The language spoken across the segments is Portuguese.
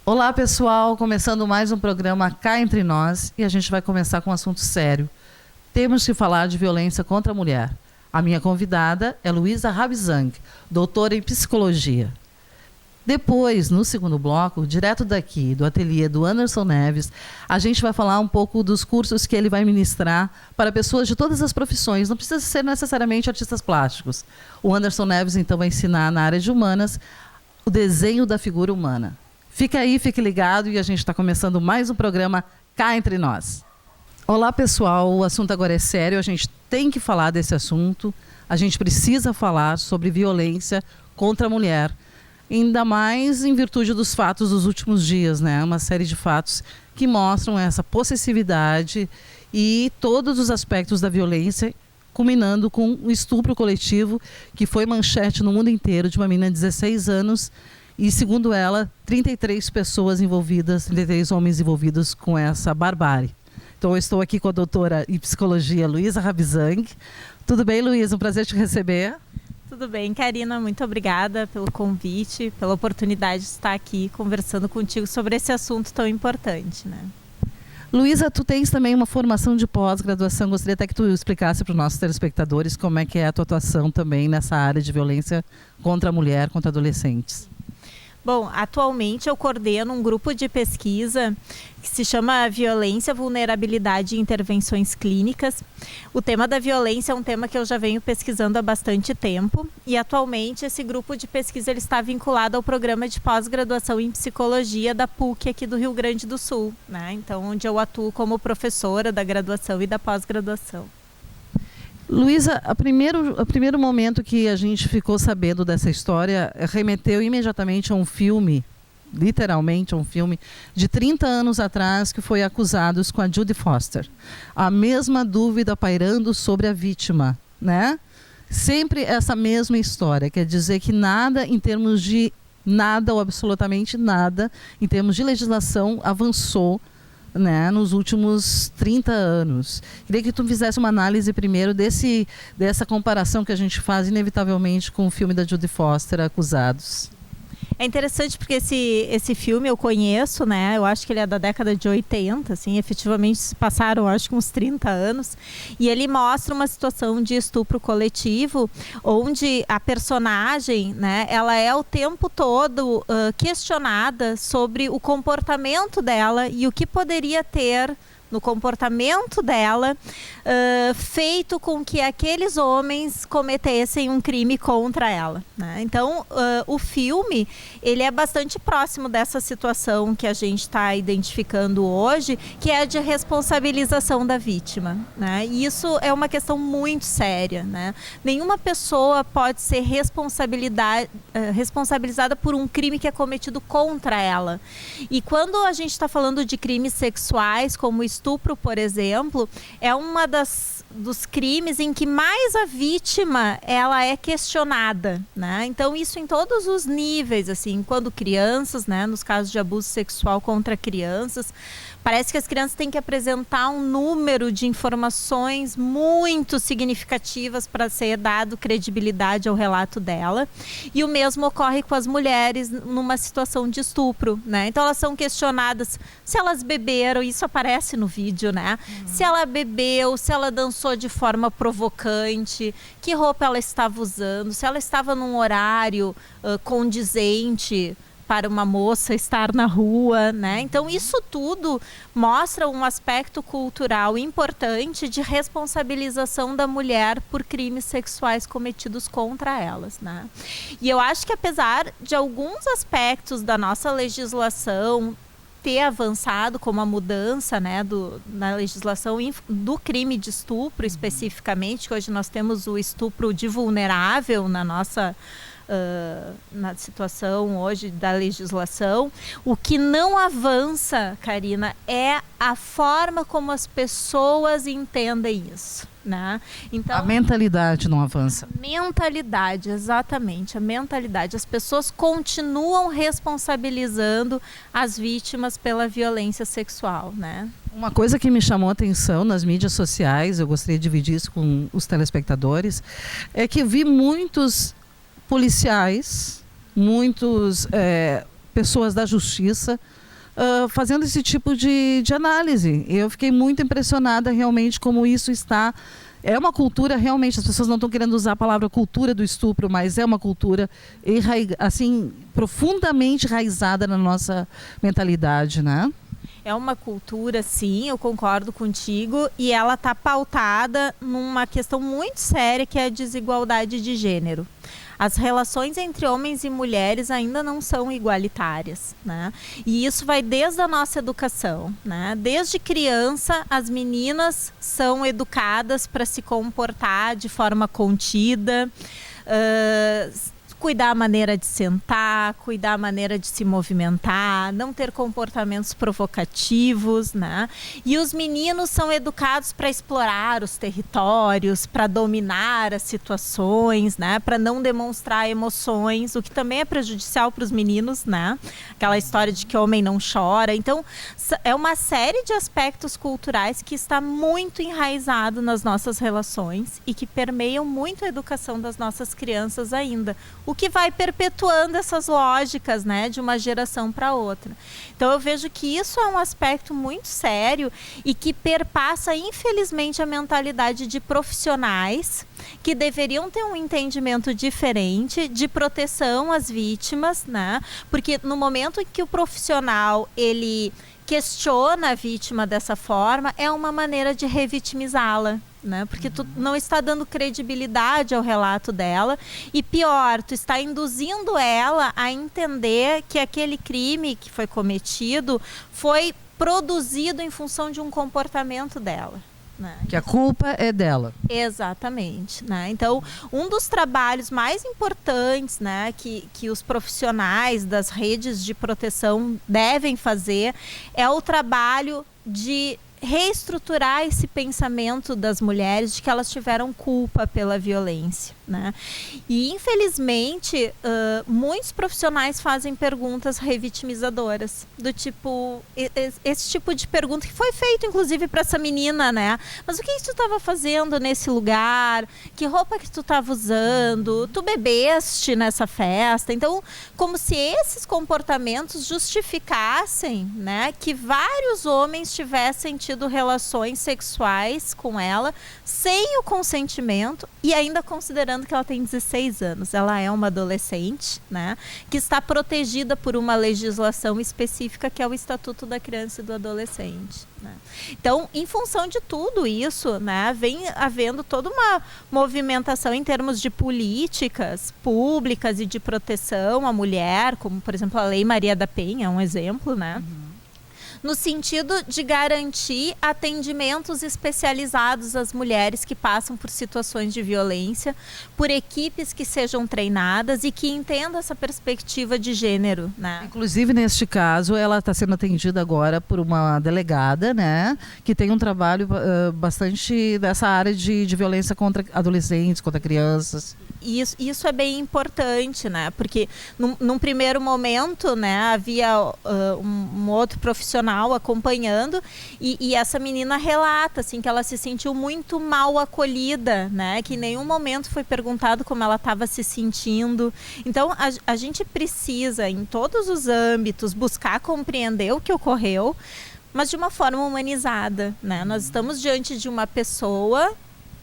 Olá pessoal, começando mais um programa Cá Entre Nós e a gente vai começar com um assunto sério. Temos que falar de violência contra a mulher. A minha convidada é Luísa Rabzang, doutora em psicologia. Depois, no segundo bloco, direto daqui do ateliê do Anderson Neves, a gente vai falar um pouco dos cursos que ele vai ministrar para pessoas de todas as profissões, não precisa ser necessariamente artistas plásticos. O Anderson Neves então vai ensinar na área de humanas o desenho da figura humana. Fica aí, fique ligado e a gente está começando mais um programa Cá Entre Nós. Olá pessoal, o assunto agora é sério, a gente tem que falar desse assunto, a gente precisa falar sobre violência contra a mulher, ainda mais em virtude dos fatos dos últimos dias, né? Uma série de fatos que mostram essa possessividade e todos os aspectos da violência, culminando com o estupro coletivo que foi manchete no mundo inteiro de uma menina de 16 anos, e, segundo ela, 33 pessoas envolvidas, 33 homens envolvidos com essa barbárie. Então, eu estou aqui com a doutora em psicologia, Luísa Rabzang. Tudo bem, Luísa? Um prazer te receber. Tudo bem, Karina. Muito obrigada pelo convite, pela oportunidade de estar aqui conversando contigo sobre esse assunto tão importante, né? Luísa, tu tens também uma formação de pós-graduação. Gostaria até que tu explicasse para os nossos telespectadores como é que é a tua atuação também nessa área de violência contra a mulher, contra adolescentes. Bom, atualmente eu coordeno um grupo de pesquisa que se chama Violência, Vulnerabilidade e Intervenções Clínicas. O tema da violência é um tema que eu já venho pesquisando há bastante tempo e atualmente esse grupo de pesquisa ele está vinculado ao programa de pós-graduação em psicologia da PUC aqui do Rio Grande do Sul, né? Então, onde eu atuo como professora da graduação e da pós-graduação. Luísa, o primeiro momento que a gente ficou sabendo dessa história remeteu imediatamente a um filme, literalmente a um filme, de 30 anos atrás, que foi Acusados com a Jodie Foster. A mesma dúvida pairando sobre a vítima, né? Sempre essa mesma história, quer dizer que nada em termos de nada ou absolutamente nada, em termos de legislação, avançou, né, nos últimos 30 anos. Queria que tu fizesse uma análise primeiro dessa comparação que a gente faz inevitavelmente com o filme da Jodie Foster, Acusados. É interessante porque esse filme eu conheço, né? Eu acho que ele é da década de 80, assim, efetivamente passaram, acho que uns 30 anos. E ele mostra uma situação de estupro coletivo, onde a personagem, né, ela é o tempo todo questionada sobre o comportamento dela e o que poderia ter no comportamento dela, feito com que aqueles homens cometessem um crime contra ela, né? Então, o filme, ele é bastante próximo dessa situação que a gente está identificando hoje, que é a de responsabilização da vítima, né? E isso é uma questão muito séria, né? Nenhuma pessoa pode ser responsabilizada por um crime que é cometido contra ela. E quando a gente está falando de crimes sexuais, como estupro, por exemplo, é uma dos crimes em que mais a vítima ela é questionada, né? Então isso em todos os níveis, assim, quando crianças, né, nos casos de abuso sexual contra crianças, parece que as crianças têm que apresentar um número de informações muito significativas para ser dado credibilidade ao relato dela. E o mesmo ocorre com as mulheres numa situação de estupro, né? Então elas são questionadas se elas beberam, isso aparece no vídeo, né? Se ela bebeu, se ela dançou de forma provocante, que roupa ela estava usando, se ela estava num horário condizente para uma moça estar na rua, né? Então isso tudo mostra um aspecto cultural importante de responsabilização da mulher por crimes sexuais cometidos contra elas, né? E eu acho que apesar de alguns aspectos da nossa legislação ter avançado, como a mudança, né, na legislação do crime de estupro especificamente, que hoje nós temos o estupro de vulnerável na nossa na situação hoje da legislação. O que não avança, Karina, é a forma como as pessoas entendem isso, né? Então, a mentalidade não avança. Mentalidade, exatamente, a mentalidade. As pessoas continuam responsabilizando as vítimas pela violência sexual, né? Uma coisa que me chamou a atenção nas mídias sociais, eu gostaria de dividir isso com os telespectadores, é que vi muitos policiais, muitos pessoas da justiça fazendo esse tipo de análise. Eu fiquei muito impressionada realmente como isso está. É uma cultura realmente, as pessoas não estão querendo usar a palavra cultura do estupro, mas é uma cultura assim, profundamente enraizada na nossa mentalidade, né? É uma cultura, sim, eu concordo contigo, e ela está pautada numa questão muito séria, que é a desigualdade de gênero. As relações entre homens e mulheres ainda não são igualitárias, né? E isso vai desde a nossa educação, né? Desde criança, as meninas são educadas para se comportar de forma contida, cuidar a maneira de sentar, cuidar a maneira de se movimentar, não ter comportamentos provocativos, né? E os meninos são educados para explorar os territórios, para dominar as situações, né? Para não demonstrar emoções, o que também é prejudicial para os meninos, né? Aquela história de que homem não chora. Então, é uma série de aspectos culturais que está muito enraizado nas nossas relações e que permeiam muito a educação das nossas crianças ainda. O que vai perpetuando essas lógicas, né, de uma geração para outra. Então eu vejo que isso é um aspecto muito sério e que perpassa, infelizmente, a mentalidade de profissionais que deveriam ter um entendimento diferente de proteção às vítimas, né? Porque no momento em que o profissional ele questiona a vítima dessa forma, é uma maneira de revitimizá-la, né? Porque tu não está dando credibilidade ao relato dela e pior, tu está induzindo ela a entender que aquele crime que foi cometido foi produzido em função de um comportamento dela, né? Que a culpa é dela. Exatamente, né? Então, um dos trabalhos mais importantes, né, que os profissionais das redes de proteção devem fazer é o trabalho de reestruturar esse pensamento das mulheres de que elas tiveram culpa pela violência, né? E infelizmente muitos profissionais fazem perguntas revitimizadoras, do tipo esse tipo de pergunta que foi feito inclusive para essa menina, né? Mas o que tu estava fazendo nesse lugar? Que roupa que tu estava usando? Tu bebeste nessa festa? Então, como se esses comportamentos justificassem, né, que vários homens tivessem tido relações sexuais com ela sem o consentimento e ainda considerando que ela tem 16 anos. Ela é uma adolescente, né, que está protegida por uma legislação específica que é o Estatuto da Criança e do Adolescente, né? Então, em função de tudo isso, né, vem havendo toda uma movimentação em termos de políticas públicas e de proteção à mulher, como, por exemplo, a Lei Maria da Penha, é um exemplo, né? No sentido de garantir atendimentos especializados às mulheres que passam por situações de violência, por equipes que sejam treinadas e que entendam essa perspectiva de gênero, né? Inclusive, neste caso, ela está sendo atendida agora por uma delegada, né, que tem um trabalho bastante dessa área de violência contra adolescentes, contra crianças. Isso é bem importante, né? Porque num primeiro momento, né, havia um outro profissional acompanhando e essa menina relata assim, que ela se sentiu muito mal acolhida, né? Que em nenhum momento foi perguntado como ela estava se sentindo. Então, a gente precisa, em todos os âmbitos, buscar compreender o que ocorreu, mas de uma forma humanizada, né? Nós estamos diante de uma pessoa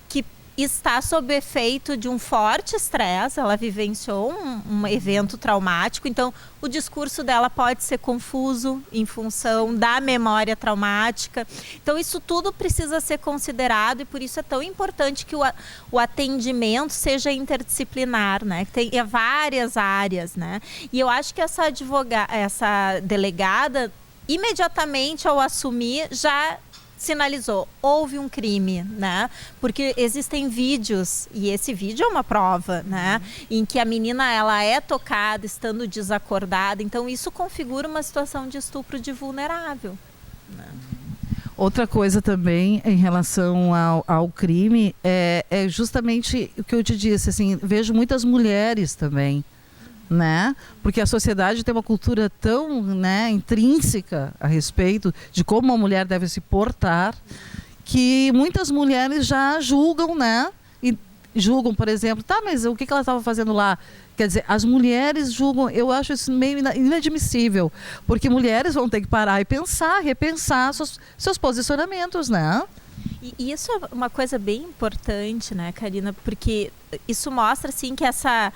que está sob efeito de um forte estresse, ela vivenciou um evento traumático, então o discurso dela pode ser confuso em função da memória traumática. Então isso tudo precisa ser considerado e por isso é tão importante que o atendimento seja interdisciplinar, né? Que tenha várias áreas, né? E eu acho que essa delegada imediatamente ao assumir já sinalizou, houve um crime, né? Porque existem vídeos, e esse vídeo é uma prova, né? Em que a menina, ela é tocada estando desacordada, então isso configura uma situação de estupro de vulnerável, né? Outra coisa também em relação ao crime é justamente o que eu te disse, assim, vejo muitas mulheres também, né? Porque a sociedade tem uma cultura tão, né, intrínseca a respeito de como uma mulher deve se portar, que muitas mulheres já julgam, né? E julgam, por exemplo, tá, mas o que ela estava fazendo lá? Quer dizer, as mulheres julgam, eu acho isso meio inadmissível, porque mulheres vão ter que parar e pensar, repensar seus posicionamentos, né? E isso é uma coisa bem importante, né, Karina? Porque isso mostra, assim, que essa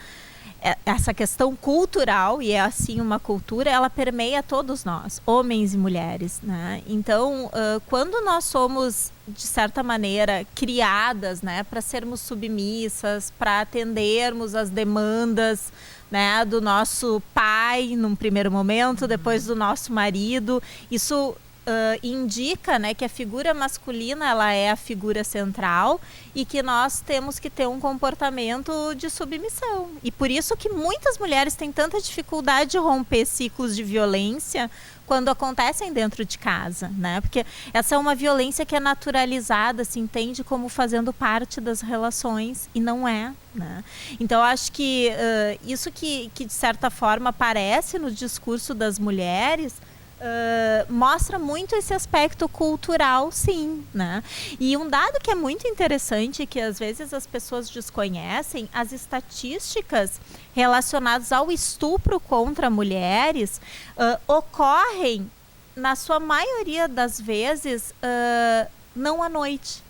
questão cultural, e é assim uma cultura, ela permeia todos nós, homens e mulheres, né? Então, quando nós somos, de certa maneira, criadas, né, para sermos submissas, para atendermos as demandas, né, do nosso pai, num primeiro momento, depois do nosso marido, isso indica, né, que a figura masculina, ela é a figura central e que nós temos que ter um comportamento de submissão. E por isso que muitas mulheres têm tanta dificuldade de romper ciclos de violência quando acontecem dentro de casa, né? Porque essa é uma violência que é naturalizada, se entende como fazendo parte das relações e não é, né? Então acho que isso que de certa forma aparece no discurso das mulheres mostra muito esse aspecto cultural, sim, né? E um dado que é muito interessante, que às vezes as pessoas desconhecem, as estatísticas relacionadas ao estupro contra mulheres ocorrem, na sua maioria das vezes, não à noite,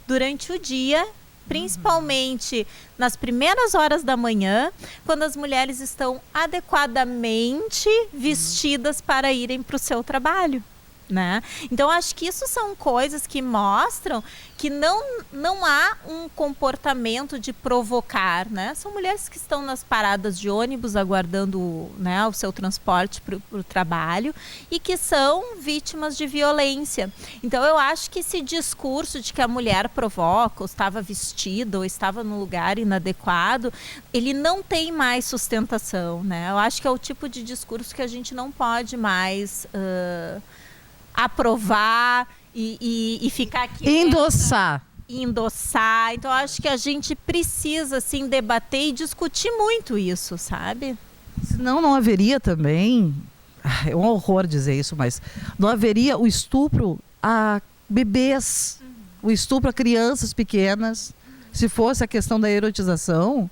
durante o dia, principalmente nas primeiras horas da manhã, quando as mulheres estão adequadamente vestidas para irem para o seu trabalho, né? Então acho que isso são coisas que mostram que não há um comportamento de provocar, né? São mulheres que estão nas paradas de ônibus aguardando, né, o seu transporte para o trabalho e que são vítimas de violência. Então eu acho que esse discurso de que a mulher provoca, ou estava vestida, ou estava num lugar inadequado, ele não tem mais sustentação, né? Eu acho que é o tipo de discurso que a gente não pode mais aprovar e ficar aqui endossar. Então acho que a gente precisa, assim, debater e discutir muito isso, sabe? Senão não haveria também, é um horror dizer isso, mas não haveria o estupro a bebês, o estupro a crianças pequenas, se fosse a questão da erotização,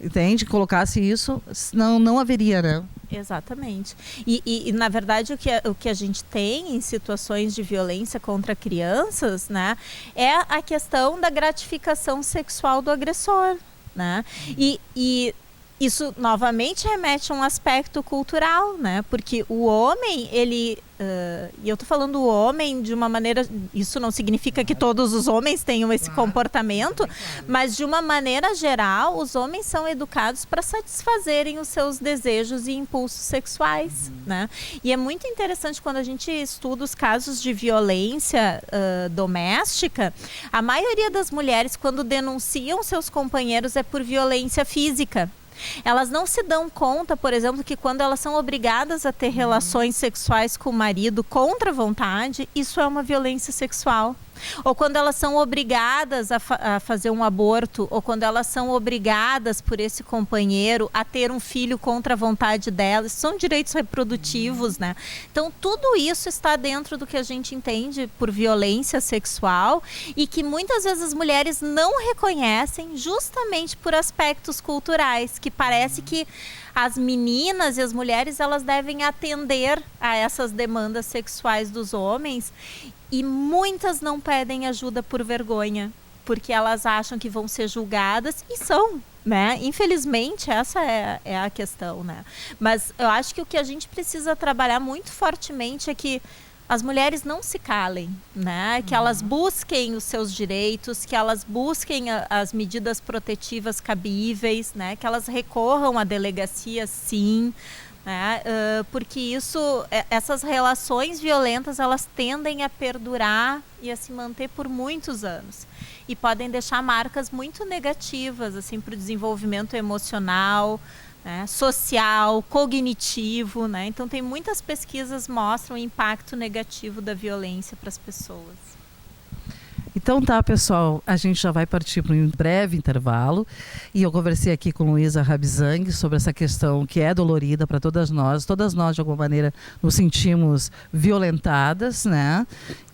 entende? Colocasse isso, não haveria, né? Exatamente. E na verdade, o que a gente tem em situações de violência contra crianças, né, é a questão da gratificação sexual do agressor, né? E isso novamente remete a um aspecto cultural, né? Porque o homem, ele... e eu tô falando o homem de uma maneira... Isso não significa que todos os homens tenham esse comportamento, mas de uma maneira geral, os homens são educados para satisfazerem os seus desejos e impulsos sexuais, né? E é muito interessante quando a gente estuda os casos de violência doméstica, a maioria das mulheres, quando denunciam seus companheiros, é por violência física. Elas não se dão conta, por exemplo, que quando elas são obrigadas a ter relações sexuais com o marido contra a vontade, isso é uma violência sexual. Ou quando elas são obrigadas a fazer um aborto, ou quando elas são obrigadas por esse companheiro a ter um filho contra a vontade delas, são direitos reprodutivos, né? Então tudo isso está dentro do que a gente entende por violência sexual e que muitas vezes as mulheres não reconhecem justamente por aspectos culturais, que parece que as meninas e as mulheres, elas devem atender a essas demandas sexuais dos homens. E muitas não pedem ajuda por vergonha, porque elas acham que vão ser julgadas e são, né? Infelizmente, essa é a questão, né? Mas eu acho que o que a gente precisa trabalhar muito fortemente é que as mulheres não se calem, né? Que elas busquem os seus direitos, que elas busquem as medidas protetivas cabíveis, né? Que elas recorram à delegacia, sim, né? Porque essas relações violentas, elas tendem a perdurar e a se manter por muitos anos. E podem deixar marcas muito negativas assim, para o desenvolvimento emocional, né, social, cognitivo, né? Então tem muitas pesquisas que mostram o impacto negativo da violência para as pessoas. Então tá, pessoal, a gente já vai partir para um breve intervalo e eu conversei aqui com Luísa Rabzang sobre essa questão que é dolorida para todas nós de alguma maneira nos sentimos violentadas, né?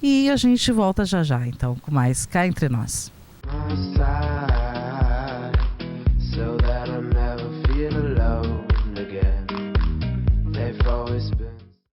E a gente volta já já, então, com mais Cá Entre Nós.